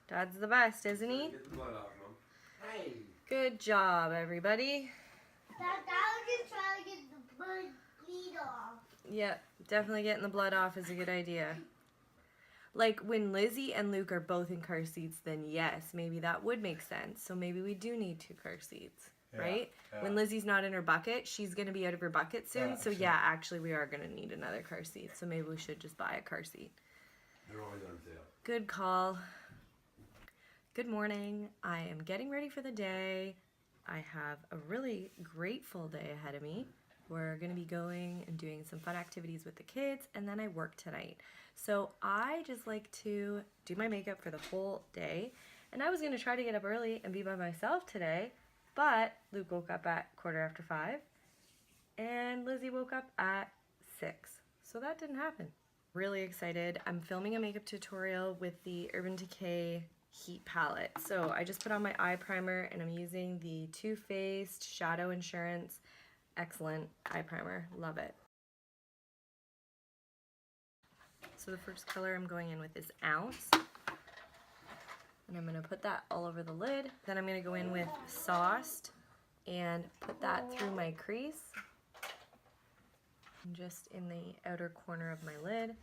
Dad's the best, isn't he? Get the blood off, Mom. Hey! Good job, everybody. Dad was just trying to get the bleed off. Yep, definitely getting the blood off is a good idea. Like when Lizzie and Luke are both in car seats, then yes, maybe that would make sense. So maybe we do need 2 car seats, right? Yeah. When Lizzie's not in her bucket, she's going to be out of her bucket soon. Yeah, so yeah, actually we are going to need another car seat. So maybe we should just buy a car seat. They're always on sale. Good call. Good morning. I am getting ready for the day. I have a really grateful day ahead of me. We're going to be going and doing some fun activities with the kids, and then I work tonight. So I just like to do my makeup for the whole day, and I was going to try to get up early and be by myself today, but Luke woke up at 5:15, and Lizzie woke up at 6, so that didn't happen. Really excited. I'm filming a makeup tutorial with the Urban Decay Heat palette. So I just put on my eye primer, and I'm using the Too Faced Shadow Insurance. Excellent eye primer, love it. So the first color I'm going in with is Ounce, and I'm going to put that all over the lid. Then I'm going to go in with Sauced and put that through my crease, and just in the outer corner of my lid.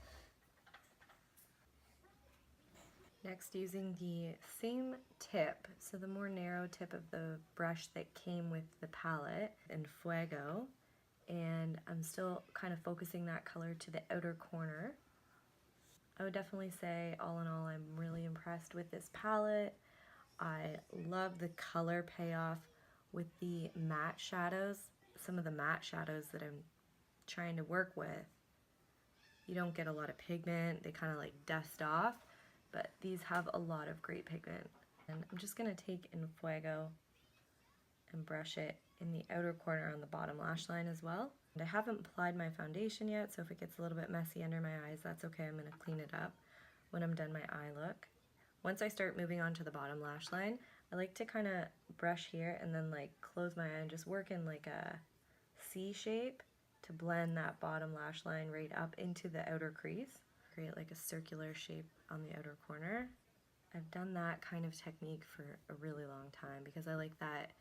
Next, using the same tip, so the more narrow tip of the brush that came with the palette in Fuego, and I'm still kind of focusing that color to the outer corner. I would definitely say, all in all, I'm really impressed with this palette. I love the color payoff with the matte shadows. Some of the matte shadows that I'm trying to work with, you don't get a lot of pigment, they kind of like dust off. But these have a lot of great pigment. And I'm just going to take in Fuego and brush it in the outer corner on the bottom lash line as well. And I haven't applied my foundation yet, so if it gets a little bit messy under my eyes, that's okay. I'm going to clean it up when I'm done my eye look. Once I start moving on to the bottom lash line, I like to kind of brush here and then like close my eye and just work in like a C shape to blend that bottom lash line right up into the outer crease. Create like a circular shape on the outer corner. I've done that kind of technique for a really long time because I like that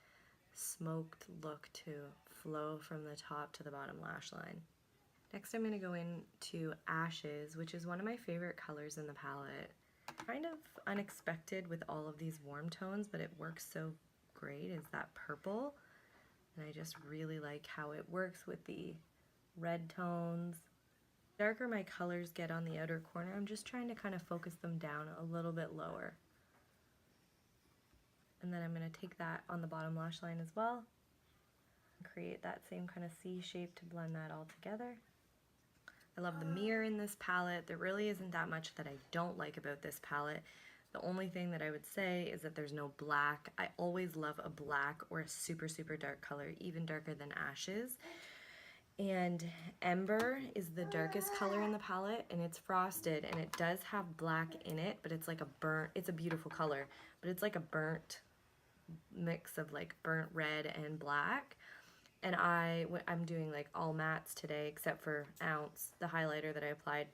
smoked look to flow from the top to the bottom lash line. Next I'm going to go into Ashes, which is one of my favorite colors in the palette. Kind of unexpected with all of these warm tones, but it works so great, is that purple. And I just really like how it works with the red tones. The darker my colors get on the outer corner, I'm just trying to kind of focus them down a little bit lower. And then I'm going to take that on the bottom lash line as well, and create that same kind of C shape to blend that all together. I love the mirror in this palette. There really isn't that much that I don't like about this palette. The only thing that I would say is that there's no black. I always love a black or a super, super dark color, even darker than Ashes. And Ember is the darkest color in the palette, and it's frosted, and it does have black in it, but it's like a burnt, it's a beautiful color, but it's like a burnt mix of like burnt red and black. And I'm doing like all mattes today except for Ounce, the highlighter that I applied.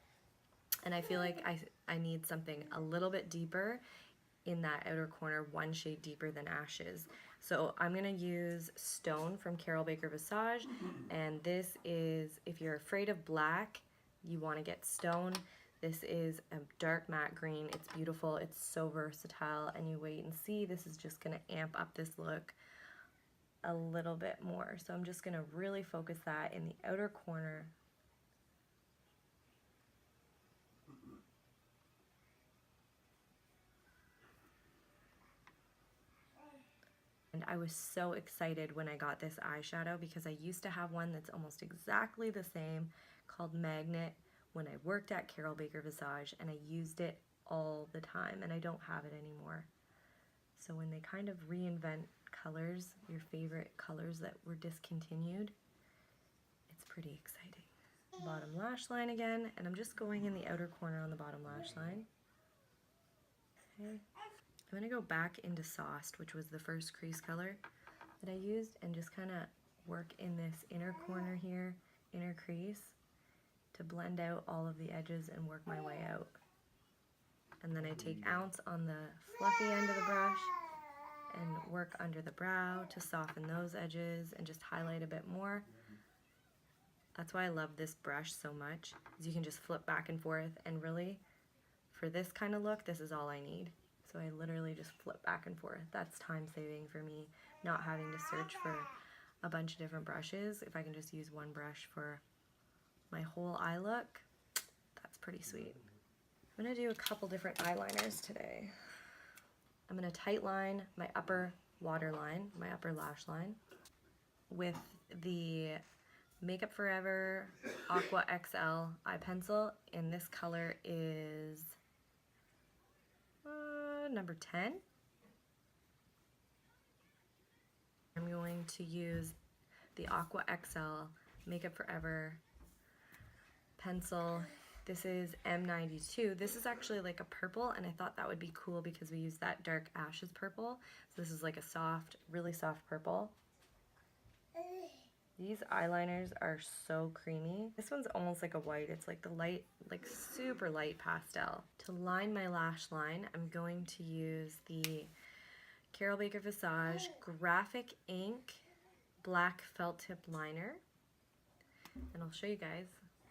And I feel like I need something a little bit deeper in that outer corner, one shade deeper than Ashes. So I'm going to use Stone from Carol Baker Visage, and this is, if you're afraid of black, you want to get Stone. This is a dark matte green. It's beautiful. It's so versatile, and you wait and see. This is just going to amp up this look a little bit more. So I'm just going to really focus that in the outer corner. And I was so excited when I got this eyeshadow because I used to have one that's almost exactly the same called Magnet when I worked at Carol Baker Visage, and I used it all the time, and I don't have it anymore. So when they kind of reinvent colors, your favorite colors that were discontinued, it's pretty exciting. Bottom lash line again, and I'm just going in the outer corner on the bottom lash line. Okay. I'm going to go back into Sauced, which was the first crease color that I used, and just kind of work in this inner corner here, inner crease, to blend out all of the edges and work my way out. And then I take ounce on the fluffy end of the brush and work under the brow to soften those edges and just highlight a bit more. That's why I love this brush so much, is you can just flip back and forth, and really, for this kind of look, this is all I need. So I literally just flip back and forth. That's time saving for me, not having to search for a bunch of different brushes. If I can just use one brush for my whole eye look, that's pretty sweet. I'm gonna do a couple different eyeliners today. I'm gonna tight line my upper waterline, my upper lash line, with the Makeup Forever Aqua XL eye pencil, and this color is number 10. I'm going to use the Aqua XL Makeup Forever pencil. This is M92. This is actually like a purple, and I thought that would be cool because we use that dark ashes purple. So this is like a soft, really soft purple. These eyeliners are so creamy. This one's almost like a white. It's like the light, like super light pastel. To line my lash line, I'm going to use the Carol Baker Visage Graphic Ink Black Felt Tip Liner. And I'll show you guys.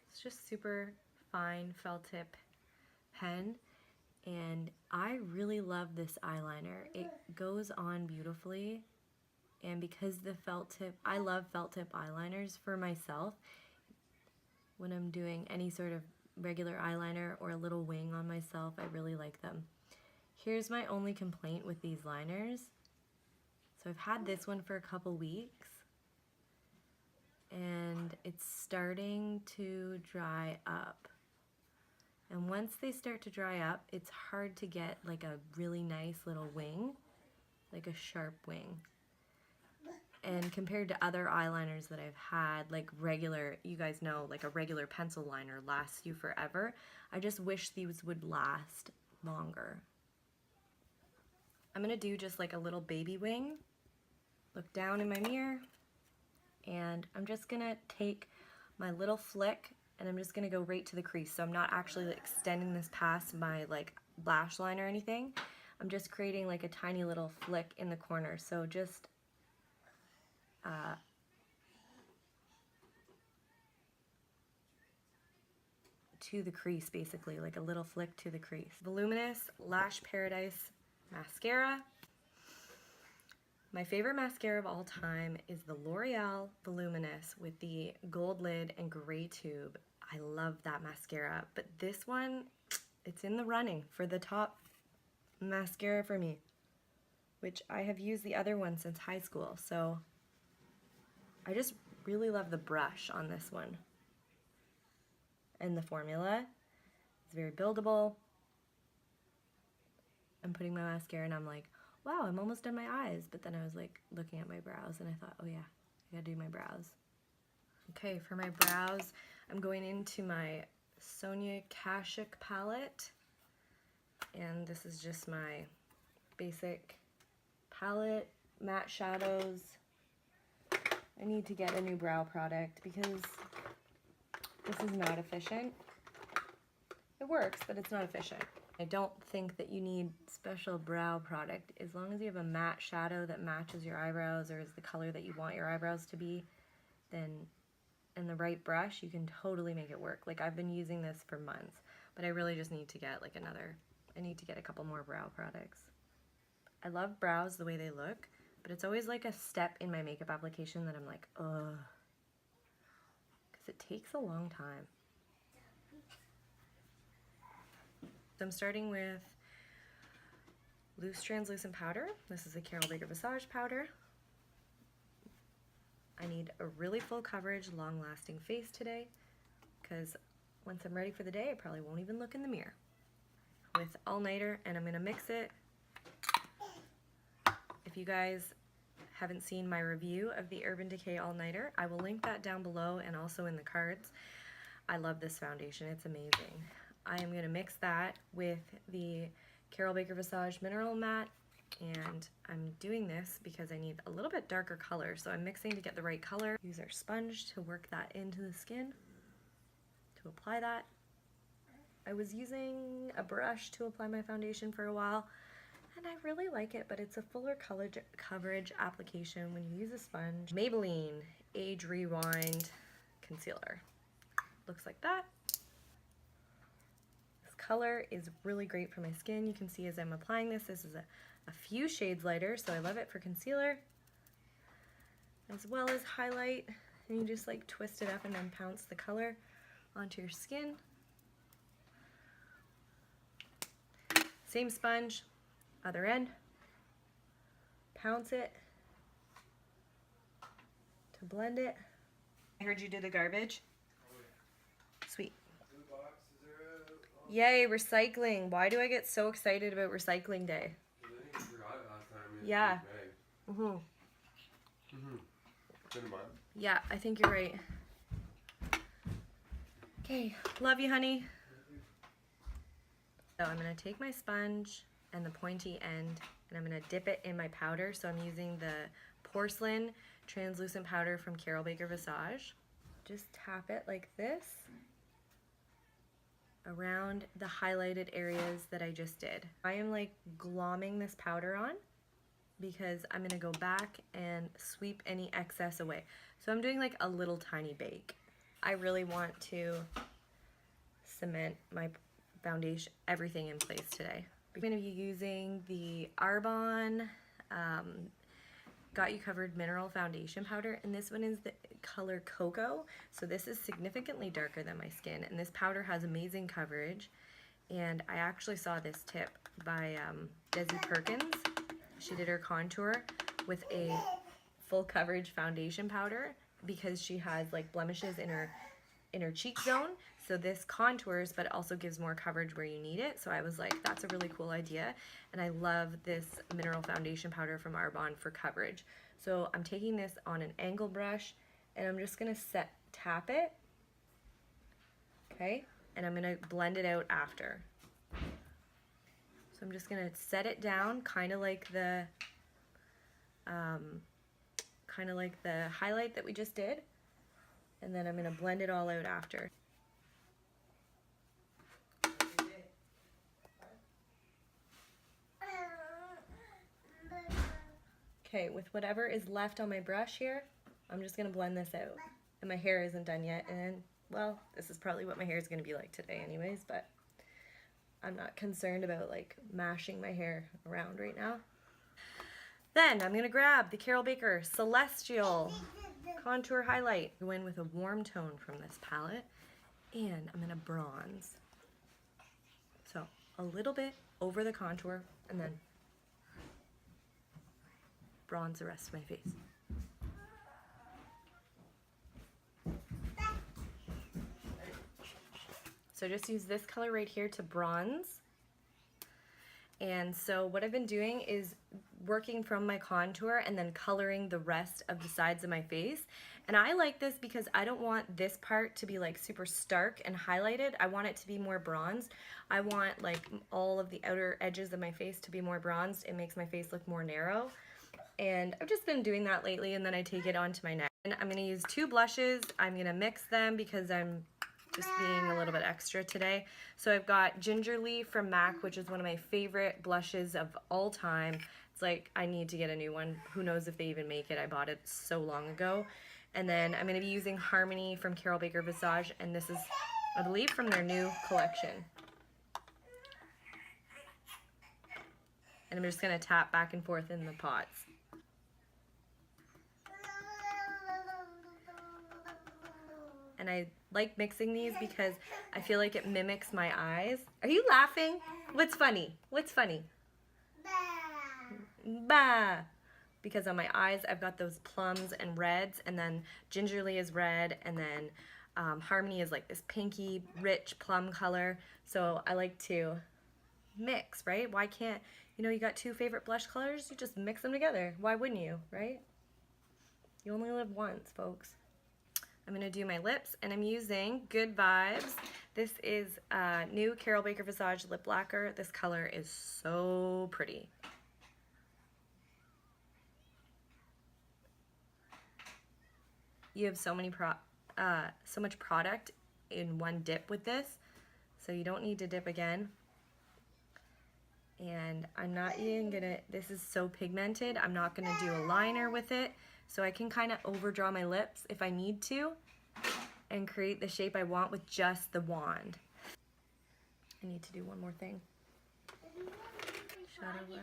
It's just super fine felt tip pen, and I really love this eyeliner. It goes on beautifully, and because the felt tip, I love felt tip eyeliners for myself. When I'm doing any sort of regular eyeliner or a little wing on myself, I really like them. Here's my only complaint with these liners. So I've had this one for a couple weeks, and it's starting to dry up. And once they start to dry up, it's hard to get like a really nice little wing, like a sharp wing. And compared to other eyeliners that I've had, like regular, you guys know, like a regular pencil liner lasts you forever. I just wish these would last longer. I'm gonna do just like a little baby wing. Look down in my mirror, and I'm just gonna take my little flick, and I'm just gonna go right to the crease. So I'm not actually like extending this past my like lash line or anything. I'm just creating like a tiny little flick in the corner. So just to the crease, basically, like a little flick to the crease. Voluminous Lash Paradise mascara. My favorite mascara of all time is the L'Oreal Voluminous with the gold lid and gray tube. I love that mascara, but this one, it's in the running for the top mascara for me, which I have used the other one since high school, so I just really love the brush on this one. And the formula is very buildable. I'm putting my mascara and I'm like, wow, I'm almost done my eyes. But then I was like looking at my brows and I thought, oh yeah, I gotta do my brows. Okay, for my brows, I'm going into my Sonia Kashuk palette. And this is just my basic palette, matte shadows. I need to get a new brow product because this is not efficient. It works, but it's not efficient. I don't think that you need special brow product. As long as you have a matte shadow that matches your eyebrows or is the color that you want your eyebrows to be, then in the right brush, you can totally make it work. Like, I've been using this for months, but I really just need to get like I need to get a couple more brow products. I love brows the way they look, but it's always like a step in my makeup application that I'm like, ugh, because it takes a long time. So I'm starting with loose translucent powder. This is a Carol Baker Visage powder. I need a really full coverage, long-lasting face today, because once I'm ready for the day, I probably won't even look in the mirror. With all-nighter, and I'm gonna mix it. If you guys haven't seen my review of the Urban Decay all-nighter, I will link that down below and also in the cards. I love this foundation, it's amazing. I am gonna mix that with the Carol Baker Visage Mineral Matte, and I'm doing this because I need a little bit darker color, so I'm mixing to get the right color. Use our sponge to work that into the skin, to apply that. I was using a brush to apply my foundation for a while, and I really like it, but it's a fuller coverage application when you use a sponge. Maybelline Age Rewind Concealer. Looks like that. This color is really great for my skin. You can see as I'm applying this, this is a few shades lighter, so I love it for concealer as well as highlight. And you just like twist it up and then pounce the color onto your skin. Same sponge, other end. Pounce it to blend it. I heard you did the garbage. Sweet. Yay, recycling. Why do I get so excited about recycling day? I think you forgot it last time. Yeah. Yeah, I think you're right. Okay, love you, honey. So I'm gonna take my sponge and the pointy end, and I'm gonna dip it in my powder. So I'm using the porcelain translucent powder from Carol Baker Visage. Just tap it like this around the highlighted areas that I just did. I am like glomming this powder on because I'm gonna go back and sweep any excess away. So I'm doing like a little tiny bake. I really want to cement my foundation, everything in place today. I'm gonna be using the Arbonne Got You Covered Mineral Foundation Powder, and this one is the color Cocoa. So this is significantly darker than my skin, and this powder has amazing coverage. And I actually saw this tip by Desi Perkins. She did her contour with a full coverage foundation powder because she has like blemishes in her cheek zone. So this contours, but it also gives more coverage where you need it. So I was like, that's a really cool idea. And I love this mineral foundation powder from Arbonne for coverage. So I'm taking this on an angle brush, and I'm just gonna tap it, okay? And I'm gonna blend it out after. So I'm just gonna set it down, kind of like the highlight that we just did. And then I'm gonna blend it all out after. Okay, with whatever is left on my brush here, I'm just gonna blend this out. And my hair isn't done yet, and well, this is probably what my hair is gonna be like today anyways, but I'm not concerned about like mashing my hair around right now. Then I'm gonna grab the Carol Baker Celestial Contour Highlight. Go in with a warm tone from this palette, and I'm gonna bronze. So a little bit over the contour, and then bronze the rest of my face. So just use this color right here to bronze. And so what I've been doing is working from my contour and then coloring the rest of the sides of my face. And I like this because I don't want this part to be like super stark and highlighted. I want it to be more bronzed. I want like all of the outer edges of my face to be more bronzed. It makes my face look more narrow. And I've just been doing that lately, and then I take it onto my neck. And I'm gonna use two blushes. I'm gonna mix them because I'm just being a little bit extra today. So I've got Gingerly from MAC, which is one of my favorite blushes of all time. It's like, I need to get a new one. Who knows if they even make it. I bought it so long ago. And then I'm gonna be using Harmony from Carol Baker Visage, and this is, I believe, from their new collection. And I'm just gonna tap back and forth in the pots. And I like mixing these because I feel like it mimics my eyes. Are you laughing? What's funny? What's funny? Bah! Because on my eyes, I've got those plums and reds, and then Gingerly is red, and then Harmony is like this pinky, rich plum color. So I like to mix, right? Why can't, you know, you got two favorite blush colors, you just mix them together. Why wouldn't you, right? You only live once, folks. I'm gonna do my lips, and I'm using Good Vibes. This is a new Carol Baker Visage lip lacquer. This color is so pretty. You have so much product in one dip with this, So you don't need to dip again. And I'm not even gonna, this is so pigmented, I'm not gonna do a liner with it. So I can kind of overdraw my lips if I need to and create the shape I want with just the wand. I need to do one more thing. Shadow brush.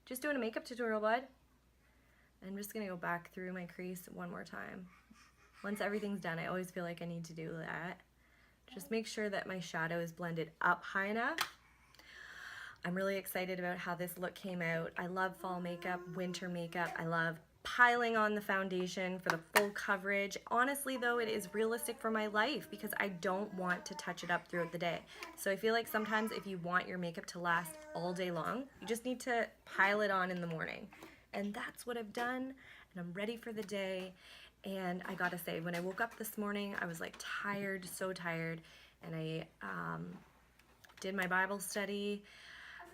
Just doing a makeup tutorial, bud. I'm just gonna go back through my crease one more time. Once everything's done, I always feel like I need to do that. Just make sure that my shadow is blended up high enough. I'm really excited about how this look came out. I love fall makeup, winter makeup. I love piling on the foundation for the full coverage. Honestly though, it is realistic for my life because I don't want to touch it up throughout the day. So I feel like sometimes if you want your makeup to last all day long, you just need to pile it on in the morning. And that's what I've done, and I'm ready for the day. And I gotta say, when I woke up this morning, I was like tired, so tired, and I did my Bible study,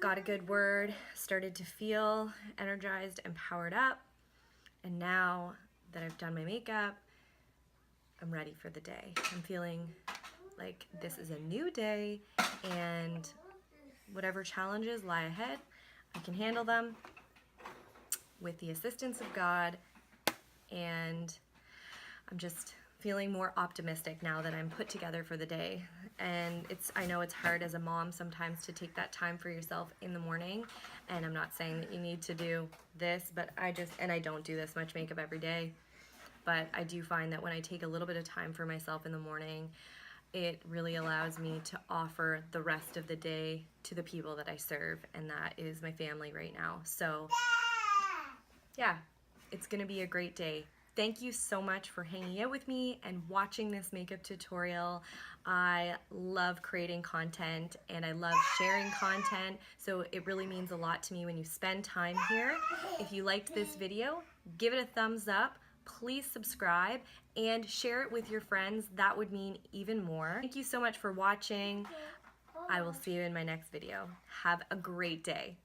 got a good word, started to feel energized and powered up. And now that I've done my makeup, I'm ready for the day. I'm feeling like this is a new day, and whatever challenges lie ahead, I can handle them with the assistance of God. And I'm just feeling more optimistic now that I'm put together for the day. And I know it's hard as a mom sometimes to take that time for yourself in the morning. And I'm not saying that you need to do this, but I don't do this much makeup every day. But I do find that when I take a little bit of time for myself in the morning, it really allows me to offer the rest of the day to the people that I serve. And that is my family right now. So yeah, it's gonna be a great day. Thank you so much for hanging out with me and watching this makeup tutorial. I love creating content and I love sharing content, so it really means a lot to me when you spend time here. If you liked this video, give it a thumbs up, please subscribe, and share it with your friends. That would mean even more. Thank you so much for watching. I will see you in my next video. Have a great day.